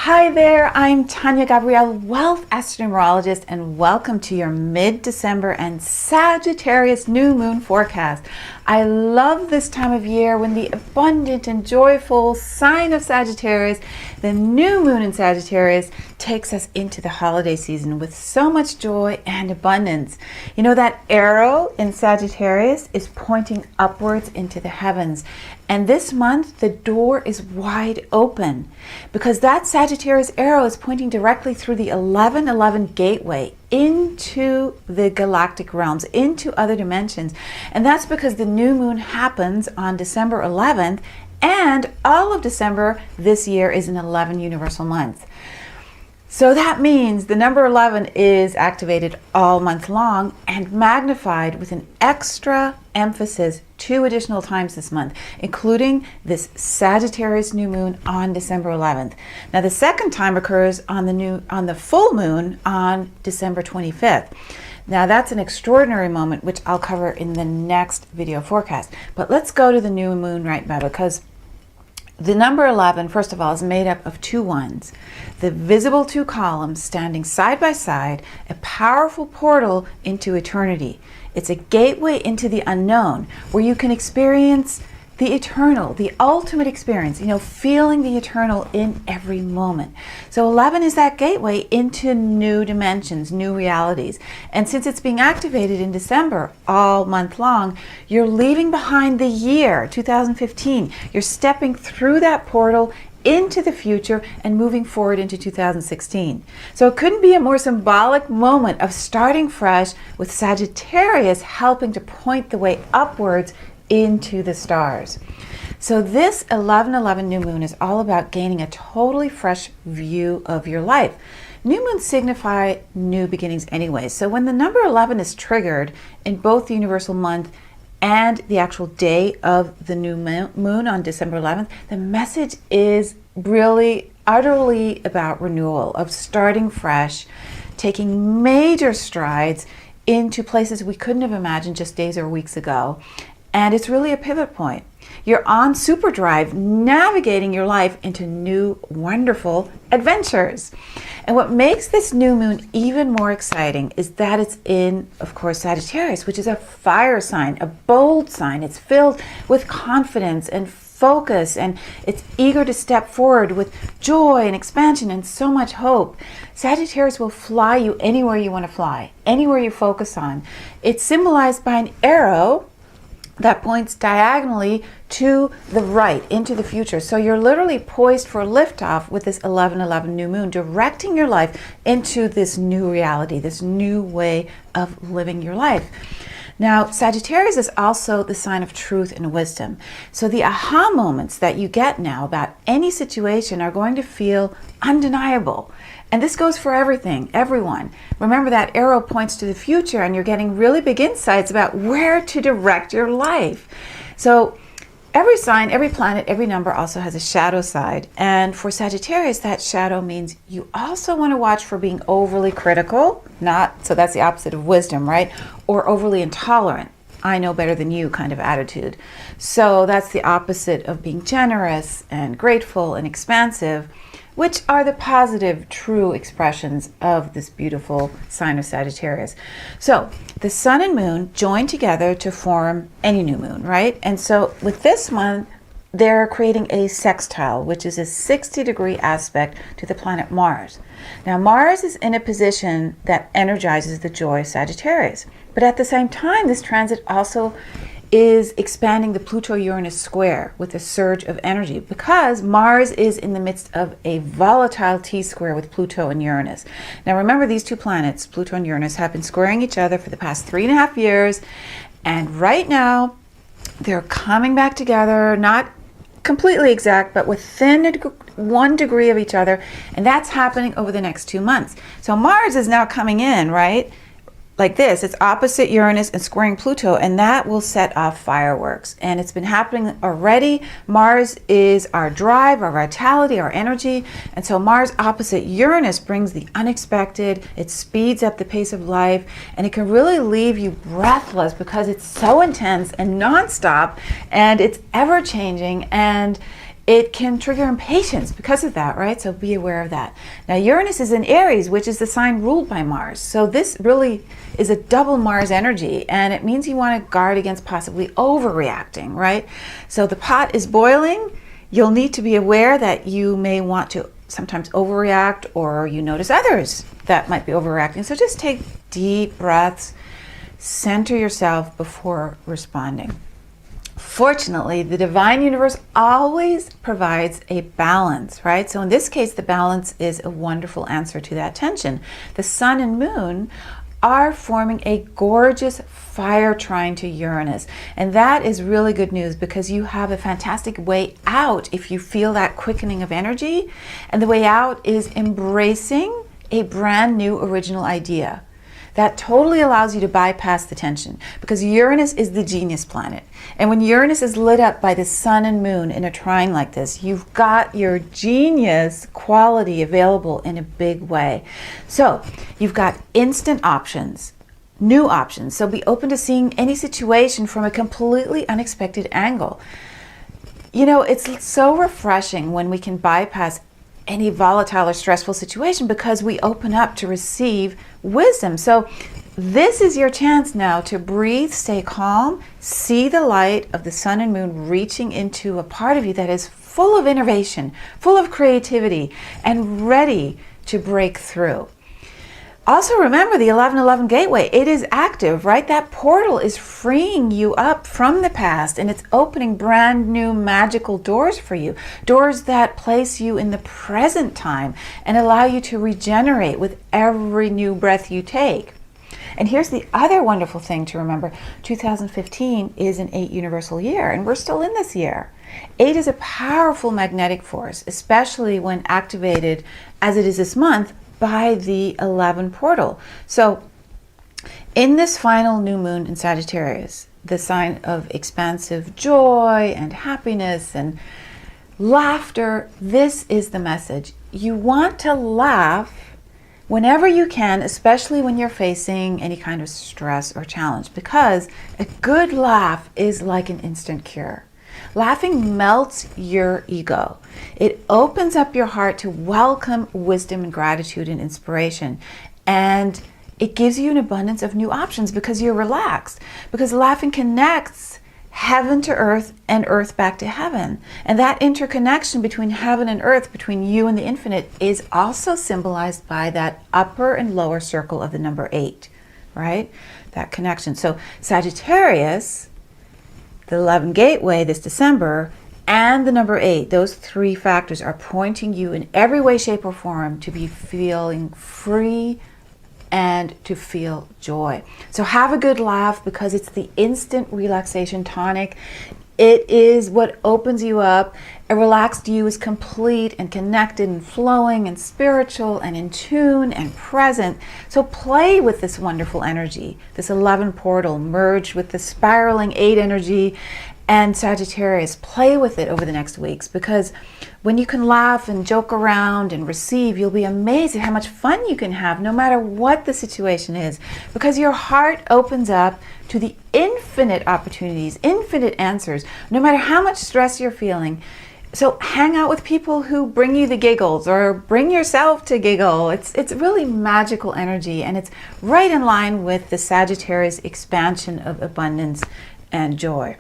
Hi there, I'm Tania Gabrielle, Wealth Astronumerologist, and welcome to your mid-December and Sagittarius new moon forecast. I love this time of year when the abundant and joyful sign of Sagittarius, the new moon in Sagittarius, takes us into the holiday season with so much joy and abundance. You know, that arrow in Sagittarius is pointing upwards into the heavens. And this month, the door is wide open because that Sagittarius arrow is pointing directly through the 1111 gateway into the galactic realms, into other dimensions. And that's because the new moon happens on December 11th, and all of December this year is an 11 universal month. So that means the number 11 is activated all month long and magnified with an extra emphasis 2 additional times this month, including this Sagittarius new moon on December 11th. Now the second time occurs on the full moon on December 25th. Now that's an extraordinary moment, which I'll cover in the next video forecast. But let's go to the new moon right now, because the number 11, first of all, is made up of 2 ones. The visible 2 columns standing side by side, a powerful portal into eternity. It's a gateway into the unknown where you can experience the eternal, the ultimate experience, feeling the eternal in every moment. So 11 is that gateway into new dimensions, new realities. And since it's being activated in December all month long, you're leaving behind the year 2015. You're stepping through that portal into the future and moving forward into 2016. So it couldn't be a more symbolic moment of starting fresh, with Sagittarius helping to point the way upwards into the stars. So this 11/11 new moon is all about gaining a totally fresh view of your life. New moons signify new beginnings anyway. So when the number 11 is triggered in both the universal month and the actual day of the new moon on December 11th, the message is really utterly about renewal, of starting fresh, taking major strides into places we couldn't have imagined just days or weeks ago. And it's really a pivot point. You're on super drive, navigating your life into new, wonderful adventures. And what makes this new moon even more exciting is that it's in, of course, Sagittarius, which is a fire sign, a bold sign. It's filled with confidence and focus, and it's eager to step forward with joy and expansion and so much hope. Sagittarius will fly you anywhere you want to fly, anywhere you focus on. It's symbolized by an arrow that points diagonally to the right, into the future. So you're literally poised for liftoff with this 11/11 new moon, directing your life into this new reality, this new way of living your life. Now, Sagittarius is also the sign of truth and wisdom. So the aha moments that you get now about any situation are going to feel undeniable. And this goes for everything, everyone. Remember, that arrow points to the future, and you're getting really big insights about where to direct your life. So every sign, every planet, every number also has a shadow side. And for Sagittarius, that shadow means you also want to watch for being overly critical, so that's the opposite of wisdom, right? Or overly intolerant. I know better than you kind of attitude. So that's the opposite of being generous and grateful and expansive, which are the positive, true expressions of this beautiful sign of Sagittarius. So the sun and moon join together to form any new moon, right? And so with this month, they're creating a sextile, which is a 60-degree aspect to the planet Mars. Now, Mars is in a position that energizes the joy of Sagittarius. But at the same time, this transit also is expanding the Pluto-Uranus square with a surge of energy, because Mars is in the midst of a volatile T-square with Pluto and Uranus. Now remember, these 2 planets, Pluto and Uranus, have been squaring each other for the past 3.5 years, and right now they're coming back together, not completely exact, but within 1 degree of each other, and that's happening over the next 2 months. So Mars is now coming in, right? Like this, it's opposite Uranus and squaring Pluto, and that will set off fireworks. And it's been happening already. Mars is our drive, our vitality, our energy. And so Mars opposite Uranus brings the unexpected. It speeds up the pace of life, and it can really leave you breathless because it's so intense and nonstop, and it's ever changing, and it can trigger impatience because of that, right? So be aware of that. Now, Uranus is in Aries, which is the sign ruled by Mars. So this really is a double Mars energy, and it means you want to guard against possibly overreacting, right? So the pot is boiling. You'll need to be aware that you may want to sometimes overreact, or you notice others that might be overreacting. So just take deep breaths, center yourself before responding. Fortunately, the divine universe always provides a balance, right? So in this case, the balance is a wonderful answer to that tension. The sun and moon are forming a gorgeous fire trine to Uranus. And that is really good news, because you have a fantastic way out if you feel that quickening of energy. And the way out is embracing a brand new original idea. That totally allows you to bypass the tension, because Uranus is the genius planet. And when Uranus is lit up by the sun and moon in a trine like this, you've got your genius quality available in a big way. So you've got instant options, new options. So be open to seeing any situation from a completely unexpected angle. You know, it's so refreshing when we can bypass any volatile or stressful situation, because we open up to receive wisdom. So this is your chance now to breathe, stay calm, see the light of the sun and moon reaching into a part of you that is full of innovation, full of creativity, and ready to break through. Also remember the 1111 gateway, it is active, right? That portal is freeing you up from the past, and it's opening brand new magical doors for you. Doors that place you in the present time and allow you to regenerate with every new breath you take. And here's the other wonderful thing to remember. 2015 is an 8 universal year, and we're still in this year. 8 is a powerful magnetic force, especially when activated, as it is this month, by the 11 portal. So in this final new moon in Sagittarius, the sign of expansive joy and happiness and laughter, this is the message. You want to laugh whenever you can, especially when you're facing any kind of stress or challenge, because a good laugh is like an instant cure. Laughing melts your ego. It opens up your heart to welcome wisdom and gratitude and inspiration. And it gives you an abundance of new options because you're relaxed. Because laughing connects heaven to earth and earth back to heaven. And that interconnection between heaven and earth, between you and the infinite, is also symbolized by that upper and lower circle of the number 8, right? That connection. So Sagittarius, the 11 gateway this December, and the number 8, those 3 factors are pointing you in every way, shape, or form to be feeling free and to feel joy. So have a good laugh, because it's the instant relaxation tonic. It is what opens you up. A relaxed you is complete and connected and flowing and spiritual and in tune and present. So play with this wonderful energy, this 11 portal merged with the spiraling 8 energy and Sagittarius. Play with it over the next weeks, because when you can laugh and joke around and receive, you'll be amazed at how much fun you can have no matter what the situation is, because your heart opens up to the infinite opportunities, infinite answers, no matter how much stress you're feeling. So hang out with people who bring you the giggles, or bring yourself to giggle. It's really magical energy, and it's right in line with the Sagittarius expansion of abundance and joy.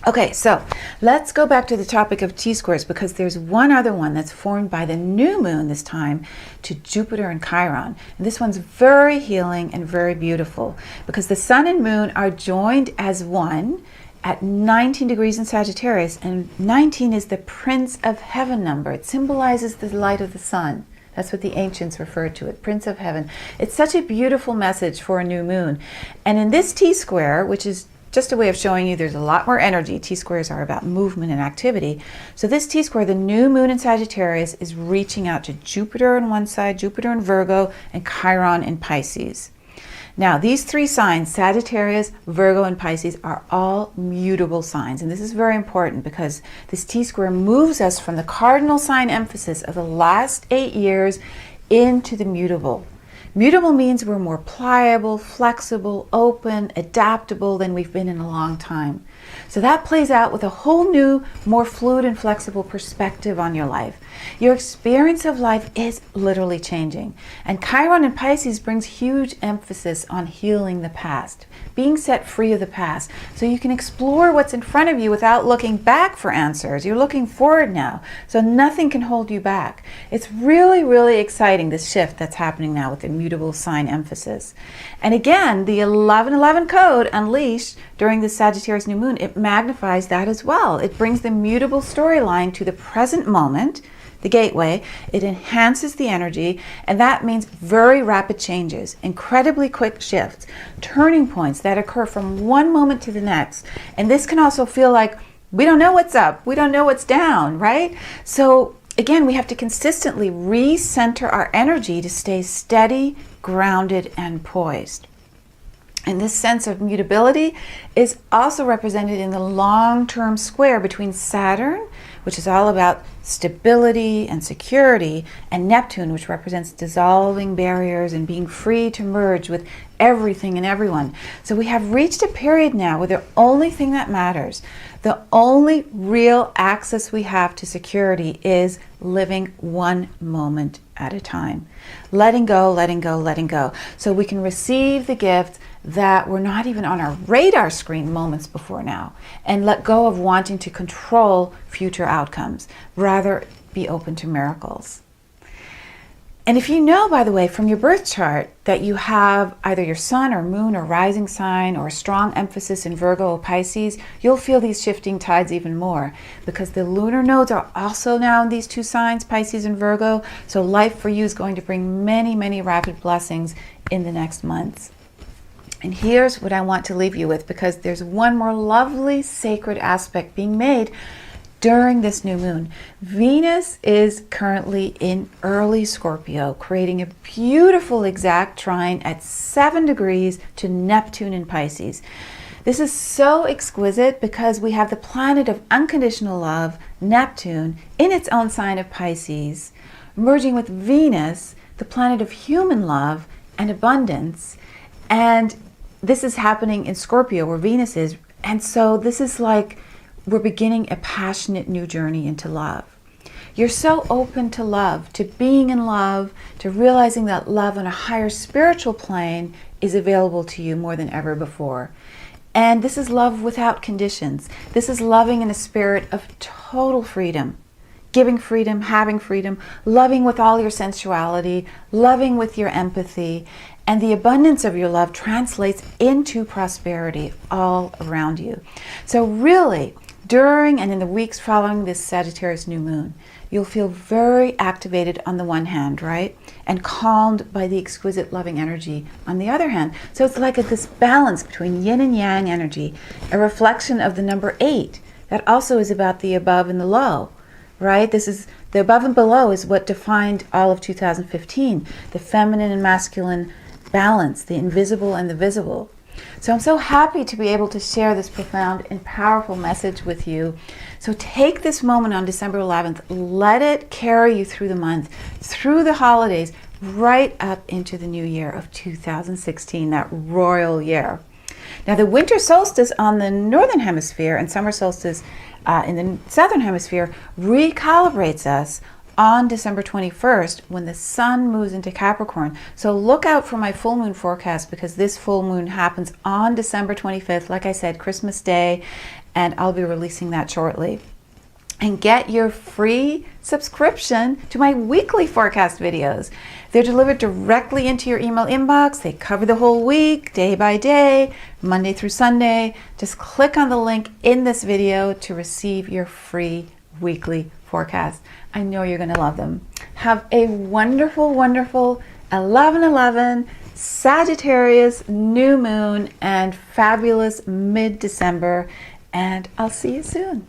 Okay, so let's go back to the topic of T-squares, because there's one other one that's formed by the new moon this time to Jupiter and Chiron. And this one's very healing and very beautiful, because the sun and moon are joined as one at 19 degrees in Sagittarius, and 19 is the Prince of Heaven number. It symbolizes the light of the sun. That's what the ancients referred to it, Prince of Heaven. It's such a beautiful message for a new moon. And in this T-square, which is just a way of showing you there's a lot more energy. T-squares are about movement and activity. So this T-square, the new moon in Sagittarius, is reaching out to Jupiter on one side, Jupiter in Virgo, and Chiron in Pisces. Now, these 3 signs, Sagittarius, Virgo, and Pisces, are all mutable signs. And this is very important, because this T-square moves us from the cardinal sign emphasis of the last 8 years into the mutable. Mutable means we're more pliable, flexible, open, adaptable than we've been in a long time. So that plays out with a whole new, more fluid and flexible perspective on your life. Your experience of life is literally changing. And Chiron in Pisces brings huge emphasis on healing the past, being set free of the past, so you can explore what's in front of you without looking back for answers. You're looking forward now, so nothing can hold you back. It's really, really exciting, this shift that's happening now with the mutable sign emphasis. And again, the 1111 code unleashed during the Sagittarius new moon, it magnifies that as well. It brings the mutable storyline to the present moment, the gateway. It enhances the energy, and that means very rapid changes, incredibly quick shifts, turning points that occur from one moment to the next. And this can also feel like we don't know what's up, we don't know what's down, right? So again, we have to consistently recenter our energy to stay steady, grounded, and poised. And this sense of mutability is also represented in the long-term square between Saturn, which is all about stability and security, and Neptune, which represents dissolving barriers and being free to merge with everything and everyone. So we have reached a period now where the only thing that matters, the only real access we have to security is living one moment at a time. Letting go, letting go, letting go. So we can receive the gifts that were not even on our radar screen moments before now, and let go of wanting to control future outcomes. Rather, be open to miracles. And if you know, by the way, from your birth chart that you have either your sun or moon or rising sign or a strong emphasis in Virgo or Pisces, you'll feel these shifting tides even more, because the lunar nodes are also now in these two signs, Pisces and Virgo. So life for you is going to bring many, many rapid blessings in the next months. And here's what I want to leave you with, because there's one more lovely sacred aspect being made during this new moon. Venus is currently in early Scorpio, creating a beautiful exact trine at 7 degrees to Neptune in Pisces. This is so exquisite because we have the planet of unconditional love, Neptune, in its own sign of Pisces, merging with Venus, the planet of human love and abundance. And this is happening in Scorpio, where Venus is. And so this is like we're beginning a passionate new journey into love. You're so open to love, to being in love, to realizing that love on a higher spiritual plane is available to you more than ever before. And this is love without conditions. This is loving in a spirit of total freedom. Giving freedom, having freedom, loving with all your sensuality, loving with your empathy, and the abundance of your love translates into prosperity all around you. So really, during and in the weeks following this Sagittarius new moon, you'll feel very activated on the one hand, right? And calmed by the exquisite loving energy on the other hand. So it's like this balance between yin and yang energy, a reflection of the number 8 that also is about the above and the low. Right? This is the above and below is what defined all of 2015, the feminine and masculine balance, the invisible and the visible. So I'm so happy to be able to share this profound and powerful message with you. So take this moment on December 11th, let it carry you through the month, through the holidays, right up into the new year of 2016, that royal year. Now the winter solstice on the northern hemisphere and summer solstice in the southern hemisphere recalibrates us on December 21st when the sun moves into Capricorn. So look out for my full moon forecast, because this full moon happens on December 25th, like I said, Christmas Day, and I'll be releasing that shortly. And get your free subscription to my weekly forecast videos. They're delivered directly into your email inbox. They cover the whole week, day by day, Monday through Sunday. Just click on the link in this video to receive your free weekly forecast. I know you're going to love them. Have a wonderful, wonderful 11/11 Sagittarius new moon and fabulous mid-December, and I'll see you soon.